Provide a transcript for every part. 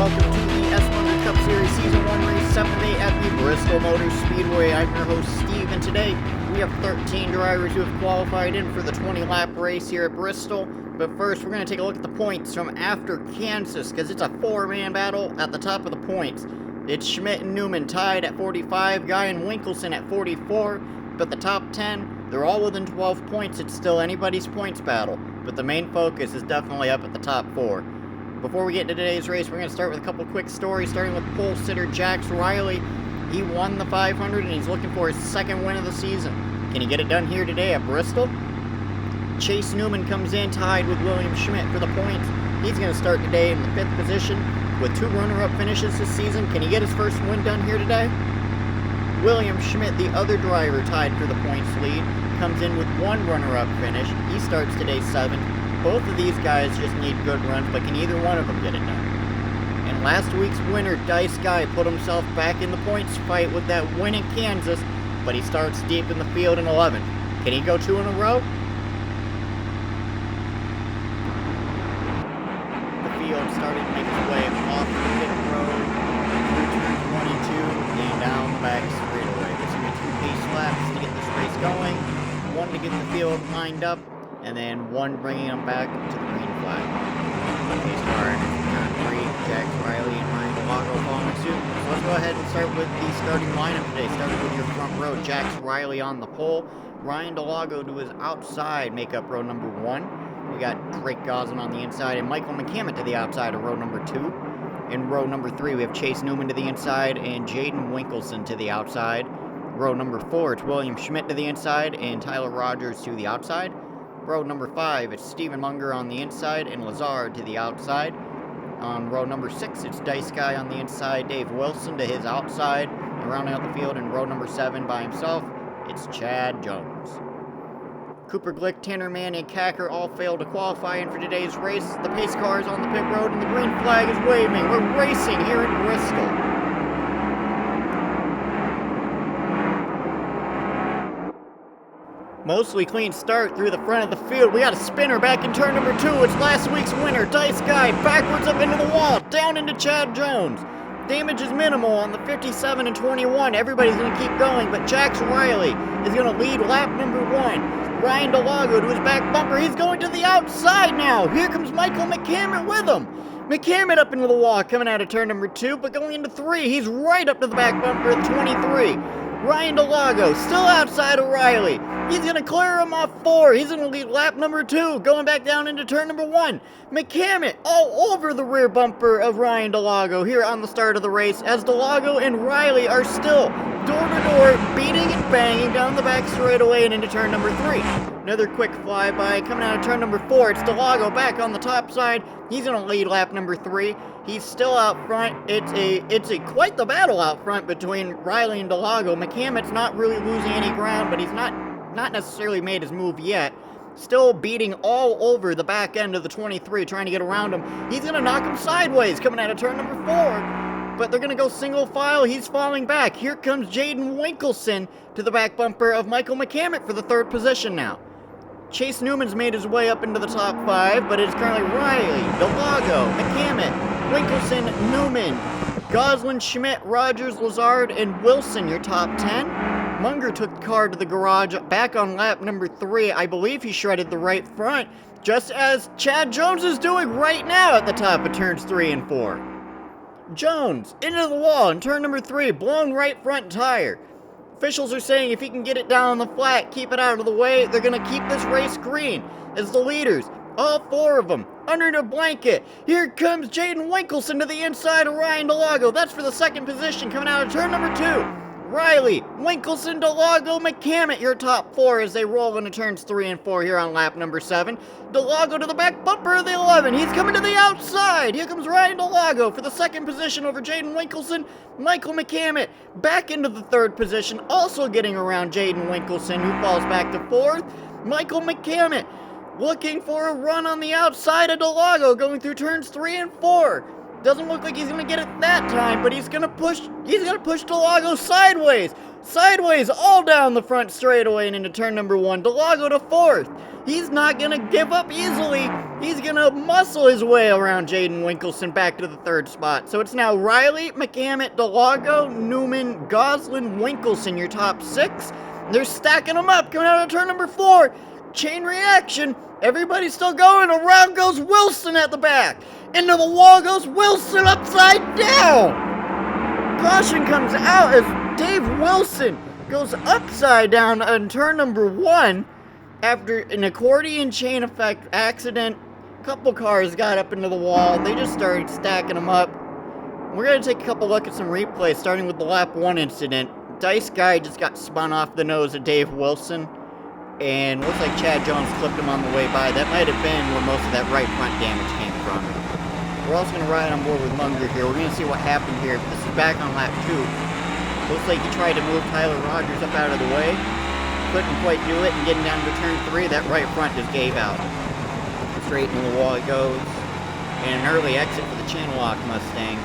welcome to the SMunger Cup Series Season 1 Race 7th day at the Bristol Motor Speedway. I'm your host, Steve, and today we have 13 drivers who have qualified in for the 20-lap race here at Bristol. But first, we're going to take a look at the points from after Kansas, because it's a four-man battle at the top of the points. It's Schmidt and Newman tied at 45, Guy and Winkelson at 44, but the top 10, they're all within 12 points. It's still anybody's points battle, but the main focus is definitely up at the top 4. Before we get into today's race, we're going to start with a couple quick stories, starting with pole sitter Jax Riley. He won the 500 and he's looking for his second win of the season. Can he get it done here today at Bristol? Chase Newman comes in tied with William Schmidt for the points. He's going to start today in the 5th position with 2 runner-up finishes this season. Can he get his first win done here today? William Schmidt, the other driver tied for the points lead, comes in with 1 runner-up finish. He starts today 7th. Both of these guys just need good runs, but can either one of them get it done? And last week's winner, Dice Guy, put himself back in the points fight with that win in Kansas, but he starts deep in the field in 11th. Can he go 2 in a row? The field started to make its way off the pit road, through turn 22, and down the back straightaway. There's going to be 2 pace laps to get this race going, 1 to get the field lined up, and then 1 bringing them back to the green flag. Pace car in turn 3, Jax Riley and Ryan Delago following suit. So let's go ahead and start with the starting lineup today. Starting with your front row, Jax Riley on the pole, Ryan Delago to his outside, make up row number 1. We got Drake Goslin on the inside and Michael McCammett to the outside of row number 2. In row number 3, we have Chase Newman to the inside and Jaden Winkelson to the outside. Row number 4, it's William Schmidt to the inside and Tyler Rogers to the outside. Row number 5, it's Stephen Munger on the inside and Lazard to the outside. On row number 6, it's Dice Guy on the inside, Dave Wilson to his outside. And rounding out the field in row number 7 by himself, it's Chad Jones. Cooper Glick, Tanner Mann, and Kacker all failed to qualify in for today's race. The pace car is on the pit road and the green flag is waving. We're racing here in Bristol. Mostly clean start through the front of the field. We got a spinner back in turn number 2. It's last week's winner, Dice Guy, backwards up into the wall, down into Chad Jones. Damage is minimal on the 57 and 21. Everybody's going to keep going, but Jax Riley is going to lead lap number 1. Ryan Delago to his back bumper. He's going to the outside now. Here comes Michael McCammett with him. McCammett up into the wall, coming out of turn number 2, but going into 3. He's right up to the back bumper at 23. Ryan Delago still outside of Riley. He's going to clear him off 4. He's going to lead lap number 2, going back down into turn number 1. McCammett all over the rear bumper of Ryan Delago here on the start of the race, as Delago and Riley are still door-to-door, beating and banging down the back straightaway and into turn number 3. Another quick flyby coming out of turn number 4. It's Delago back on the top side. He's going to lead lap number 3. He's still out front. It's quite the battle out front between Riley and Delago. McCammett's not really losing any ground, but he's not necessarily made his move yet. Still beating all over the back end of the 23, trying to get around him. He's going to knock him sideways coming out of turn number 4. But they're going to go single file. He's falling back. Here comes Jaden Winkelson to the back bumper of Michael McCammett for the 3rd position now. Chase Newman's made his way up into the top 5, but it is currently Riley, Delago, McCammett, Winkelson, Newman, Goslin, Schmidt, Rogers, Lazard, and Wilson, your top 10. Munger took the car to the garage back on lap number 3. I believe he shredded the right front, just as Chad Jones is doing right now at the top of turns 3 and 4. Jones into the wall in turn number 3, blown right front tire. Officials are saying if he can get it down on the flat, keep it out of the way, they're going to keep this race green. As the leaders, all 4 of them, under the blanket. Here comes Jaden Winkelson to the inside of Ryan Delago. That's for the 2nd position coming out of turn number 2. Riley, Winkelson, Delago, McCammett, your top 4 as they roll into turns 3 and 4 here on lap number 7. Delago to the back bumper of the 11. He's coming to the outside. Here comes Ryan Delago for the 2nd position over Jaden Winkelson. Michael McCammett back into the 3rd position, also getting around Jaden Winkelson, who falls back to 4th. Michael McCammett looking for a run on the outside of Delago, going through turns 3 and 4. Doesn't look like he's going to get it that time, but he's going to push Delago sideways. Sideways all down the front straightaway and into turn number 1. Delago to 4th. He's not going to give up easily. He's gonna muscle his way around Jaden Winkelson back to the third spot. So it's now Riley, McCammett, DeLago, Newman, Goslin, Winkelson, your top 6. They're stacking them up, coming out of turn number 4. Chain reaction. Everybody's still going. Around goes Wilson at the back. Into the wall goes Wilson upside down. Caution comes out as Dave Wilson goes upside down on turn number 1 after an accordion chain effect accident. A couple cars got up into the wall. They just started stacking them up. We're going to take a couple look at some replays, starting with the lap 1 incident. Dice Guy just got spun off the nose of Dave Wilson, and looks like Chad Jones clipped him on the way by. That might have been where most of that right front damage came from. We're also going to ride on board with Munger here. We're going to see what happened here. This is back on lap 2. Looks like he tried to move Tyler Rogers up out of the way. Couldn't quite do it, and getting down to turn 3, that right front just gave out. Straight into the wall it goes. And an early exit for the Channel Lock Mustang.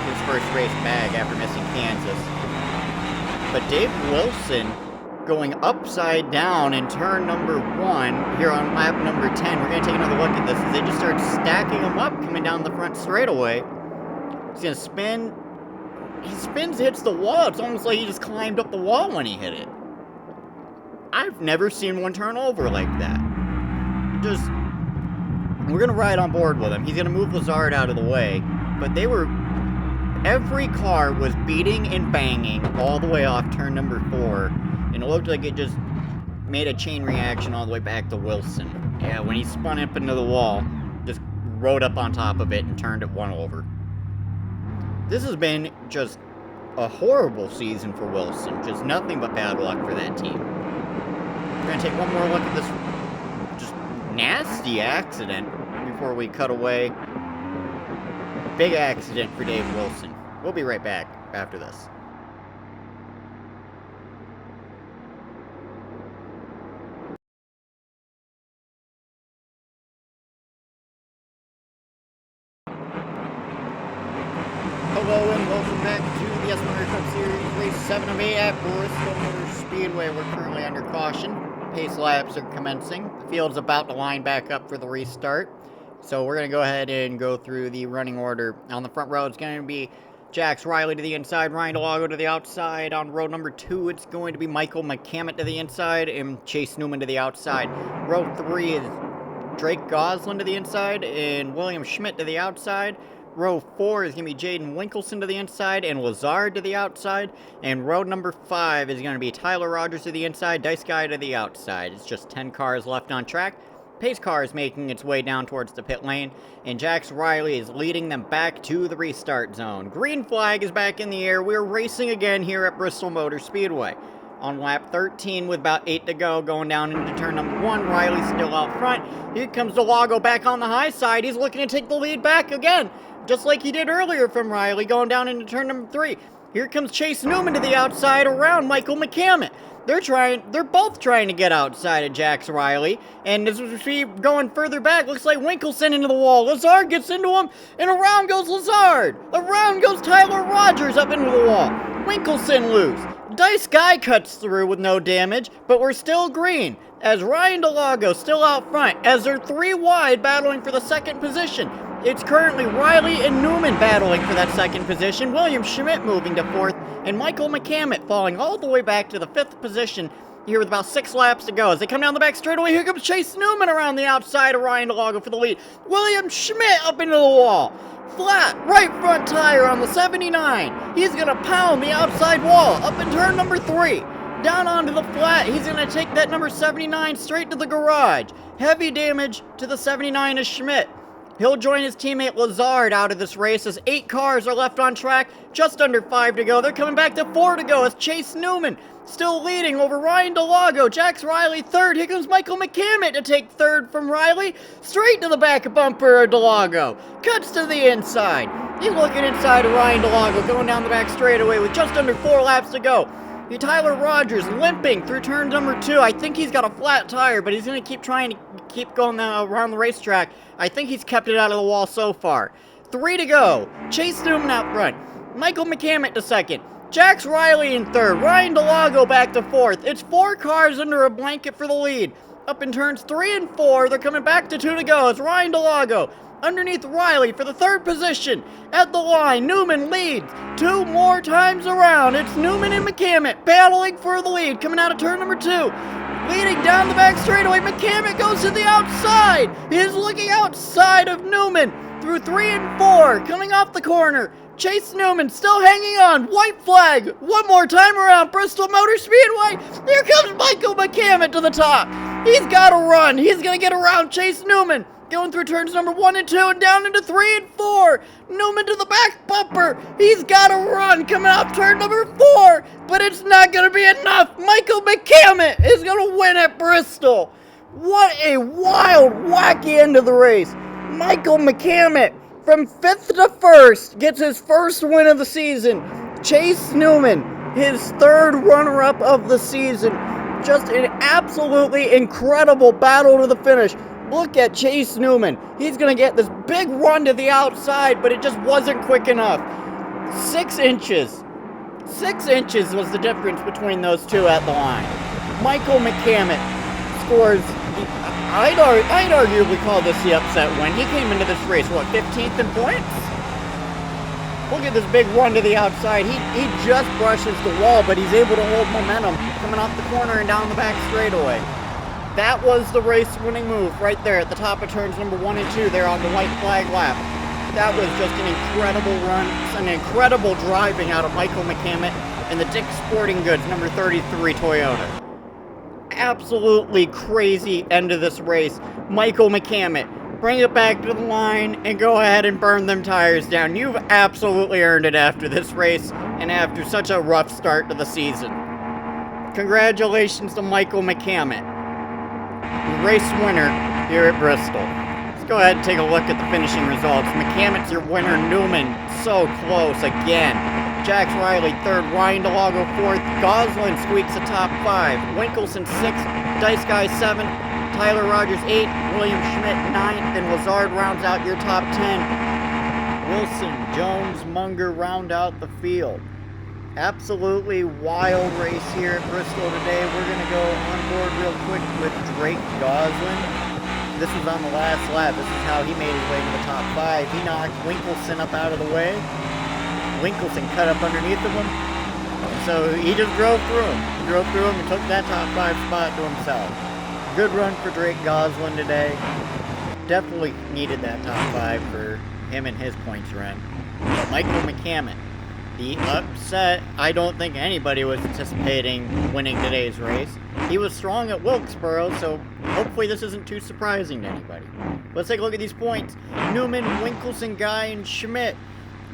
His first race back after missing Kansas. But Dave Wilson going upside down in turn number 1 here on lap number 10. We're going to take another look at this as they just start stacking them up coming down the front straightaway. He's going to spin. He spins, hits the wall. It's almost like he just climbed up the wall when he hit it. I've never seen one turn over like that. We're going to ride on board with him. He's going to move Lazard out of the way. But every car was beating and banging all the way off turn number 4. And it looked like it just made a chain reaction all the way back to Wilson. Yeah, when he spun up into the wall, just rode up on top of it and turned it 1 over. This has been just a horrible season for Wilson. Just nothing but bad luck for that team. We're going to take one more look at this just nasty accident before we cut away. Big accident for Dave Wilson. We'll be right back after this. Hello and welcome back to the SMunger Cup Series, race 7 of 8 at Bristol Motor Speedway. We're currently under caution. Pace laps are commencing. The field's about to line back up for the restart. So we're going to go ahead and go through the running order. On the front row, it's going to be Jax Riley to the inside, Ryan DeLago to the outside. On row number 2, it's going to be Michael McCammett to the inside and Chase Newman to the outside. Row 3 is Drake Goslin to the inside and William Schmidt to the outside. Row 4 is going to be Jaden Winkelson to the inside and Lazard to the outside. And row number 5 is going to be Tyler Rogers to the inside, Dice Guy to the outside. It's just 10 cars left on track. Pace car is making its way down towards the pit lane, and Jax Riley is leading them back to the restart zone. Green flag is back in the air. We're racing again here at Bristol Motor Speedway. On lap 13 with about 8 to go, going down into turn number 1, Riley's still out front. Here comes DeLago back on the high side. He's looking to take the lead back again, just like he did earlier from Riley, going down into turn number 3. Here comes Chase Newman to the outside around Michael McCammett. They're both trying to get outside of Jax Riley, and as we see going further back, looks like Winkelson into the wall. Lazard gets into him, and around goes Lazard. Around goes Tyler Rogers up into the wall. Winkelson loose. Dice Guy cuts through with no damage, but we're still green, as Ryan DeLago still out front, as they're 3 wide battling for the second position. It's currently Riley and Newman battling for that second position, William Schmidt moving to 4th, and Michael McCammett falling all the way back to the 5th position here with about 6 laps to go. As they come down the back straightaway, here comes Chase Newman around the outside of Ryan DeLago for the lead. William Schmidt up into the wall. Flat right front tire on the 79. He's going to pound the outside wall up in turn number 3. Down onto the flat, he's going to take that number 79 straight to the garage. Heavy damage to the 79 is Schmidt. He'll join his teammate Lazard out of this race as 8 cars are left on track, just under 5 to go. They're coming back to 4 to go as Chase Newman still leading over Ryan DeLago. Jax Riley 3rd. Here comes Michael McCammett to take 3rd from Riley. Straight to the back bumper of DeLago. Cuts to the inside. He's looking inside of Ryan DeLago, going down the back straightaway with just under 4 laps to go. Tyler Rogers limping through turn number 2. I think he's got a flat tire, but he's going to keep trying to keep going around the racetrack. I think he's kept it out of the wall so far. 3 to go. Chase Newman out front. Michael McCammett to 2nd. Jax Riley in 3rd. Ryan DeLago back to 4th. It's 4 cars under a blanket for the lead. Up in turns 3 and 4, they're coming back to 2 to go. It's Ryan DeLago underneath Riley for the 3rd position. At the line, Newman leads 2 more times around. It's Newman and McCammett battling for the lead, coming out of turn number 2. Leading down the back straightaway, McCammett goes to the outside. He's looking outside of Newman through 3 and 4, coming off the corner. Chase Newman still hanging on. White flag. One more time around Bristol Motor Speedway. Here comes Michael McCammett to the top. He's got to run. He's going to get around Chase Newman. Going through turns number 1 and 2 and down into 3 and 4. Newman to the back bumper. He's got to run coming off turn number 4. But it's not going to be enough. Michael McCammett is going to win at Bristol. What a wild, wacky end of the race. Michael McCammett, from 5th to 1st, gets his first win of the season. Chase Newman, his 3rd runner-up of the season. Just an absolutely incredible battle to the finish. Look at Chase Newman. He's going to get this big run to the outside, but it just wasn't quick enough. 6 inches. 6 inches was the difference between those two at the line. Michael McCammett scores I'd arguably call this the upset win. He came into this race, 15th in points? Look at this big run to the outside. He just brushes the wall, but he's able to hold momentum coming off the corner and down the back straightaway. That was the race-winning move right there at the top of turns number 1 and 2 there on the white flag lap. That was just an incredible run, an incredible driving out of Michael McCammett and the Dick's Sporting Goods number 33 Toyota. Absolutely crazy end of this race. Michael McCammett, bring it back to the line and go ahead and burn them tires down. You've absolutely earned it after this race and after such a rough start to the season. Congratulations to Michael McCammett, the race winner here at Bristol. Let's go ahead and take a look at the finishing results. McCammett's your winner. Newman so close again. Jax Riley 3rd, Ryan DeLago 4th, Goslin squeaks a top 5, Winkelson 6th, Dice Guy 7th, Tyler Rogers 8th, William Schmidt 9th, and Lazard rounds out your top 10. Wilson, Jones, Munger round out the field. Absolutely wild race here at Bristol today. We're going to go on board real quick with Drake Goslin. This was on the last lap. This is how he made his way to the top 5. He knocked Winkelson up out of the way. Winkelson cut up underneath of him, and so he just drove through him. He drove through him and took that top 5 spot to himself. Good run for Drake Goslin today. Definitely needed that top 5 for him and his points run. But Michael McCammett, the upset, I don't think anybody was anticipating winning today's race. He was strong at Wilkesboro, so hopefully this isn't too surprising to anybody. Let's take a look at these points. Newman, Winkelson, Guy, and Schmidt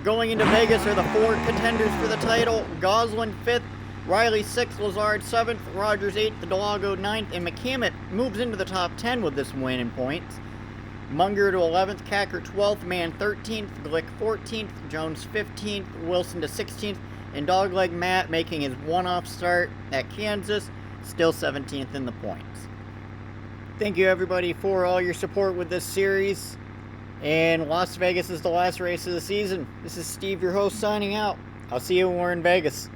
going into Vegas are the 4 contenders for the title. Goslin 5th, Riley 6th, Lazard 7th, Rogers 8th, DeLago 9th, and McCammett moves into the top 10 with this win in points. Munger to 11th, Kacker 12th, Mann 13th, Glick 14th, Jones 15th, Wilson to 16th, and Dogleg Matt making his one-off start at Kansas, still 17th in the points. Thank you everybody for all your support with this series. And Las Vegas is the last race of the season. This is Steve, your host, signing out. I'll see you when we're in Vegas.